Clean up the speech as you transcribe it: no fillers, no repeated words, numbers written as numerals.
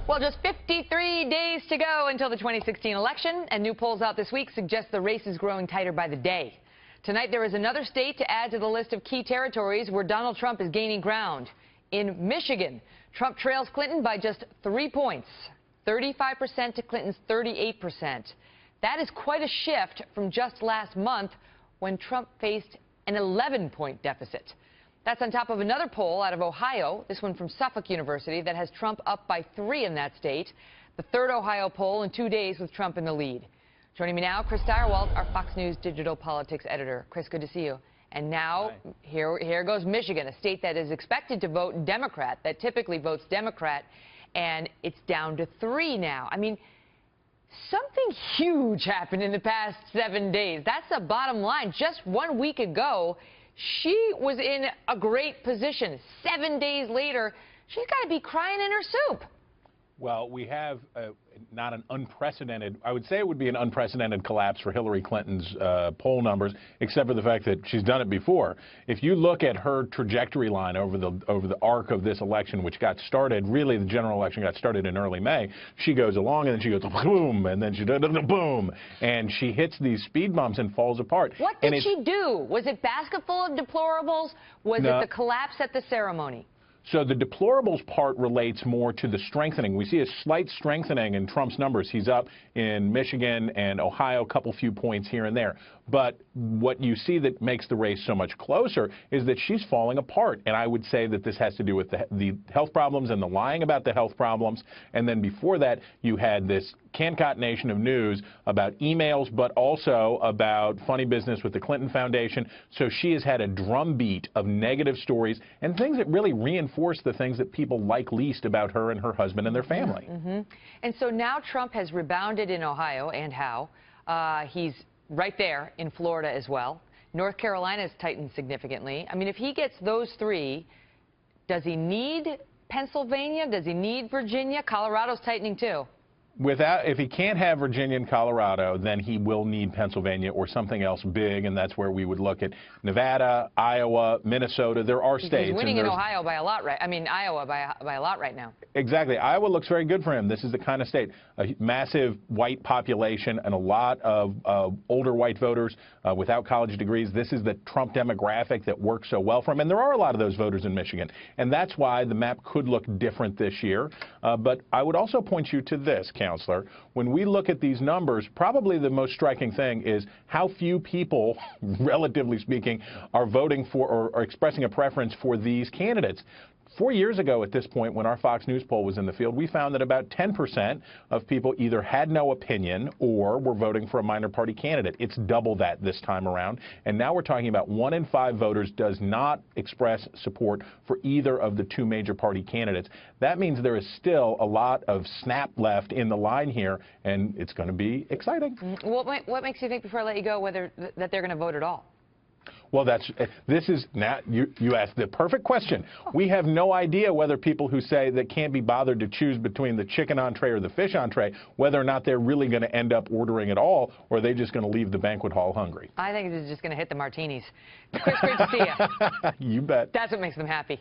Well, just 53 days to go until the 2016 election, and new polls out this week suggest the race is growing tighter by the day. Tonight, there is another state to add to the list of key territories where Donald Trump is gaining ground. In Michigan, Trump trails Clinton by just 3 points, 35% to Clinton's 38%. That is quite a shift from just last month when Trump faced an 11-point deficit. That's on top of another poll out of Ohio, this one from Suffolk University, that has Trump up by 3 in that state. The third Ohio poll in 2 days with Trump in the lead. Joining me now, Stirewalt, our Fox News digital politics editor. Chris, good to see you. And now, here goes Michigan, a state that is expected to vote Democrat, that typically votes Democrat, and it's down to 3 now. I mean, something huge happened in the past 7 days. That's the bottom line. Just 1 week ago, she was in a great position. 7 days later, she's got to be crying in her soup. Well, we have not an unprecedented, I would say it would be an unprecedented collapse for Hillary Clinton's poll numbers, except for the fact that she's done it before. If you look at her trajectory line over the arc of this election, which got started, really the general election got started in early May, she goes along and then she goes boom, and then she does boom, and she hits these speed bumps and falls apart. What did she do? Was it basket full of deplorables? Was it the collapse at the ceremony? So the deplorables part relates more to the strengthening. We see a slight strengthening in Trump's numbers. He's up in Michigan and Ohio, a couple few points here and there. But what you see that makes the race so much closer is that she's falling apart. And I would say that this has to do with the health problems and the lying about the health problems. And then before that, you had this concatenation of news about emails, but also about funny business with the Clinton Foundation. So she has had a drumbeat of negative stories and things that really reinforce the things that people like least about her and her husband and their family. And so now Trump has rebounded in Ohio, and how? He's right there in Florida as well. North Carolina has tightened significantly. I mean, if he gets those 3, does he need Pennsylvania? Does he need Virginia? Colorado's tightening too. If he can't have Virginia and Colorado, then he will need Pennsylvania or something else big, and that's where we would look at Nevada, Iowa, Minnesota. There are states. He's winning in Ohio by a lot, right? I mean, Iowa by a lot right now. Exactly. Iowa looks very good for him. This is the kind of state, a massive white population and a lot of older white voters without college degrees. This is the Trump demographic that works so well for him, and there are a lot of those voters in Michigan, and that's why the map could look different this year. But I would also point you to this, Counselor. When we look at these numbers, probably the most striking thing is how few people, relatively speaking, are voting for or expressing a preference for these candidates. 4 years ago at this point, when our Fox News poll was in the field, we found that about 10% of people either had no opinion or were voting for a minor party candidate. It's double that this time around. And now we're talking about 1 in 5 voters does not express support for either of the 2 major party candidates. That means there is still a lot of snap left in the line here, and it's going to be exciting. What makes you think, before I let you go, that they're going to vote at all? Well, this is now you asked the perfect question. We have no idea whether people who say they can't be bothered to choose between the chicken entree or the fish entree, whether or not they're really going to end up ordering it all, or are they just going to leave the banquet hall hungry. I think it's just going to hit the martinis. Chris, great to see you. You bet. That's what makes them happy.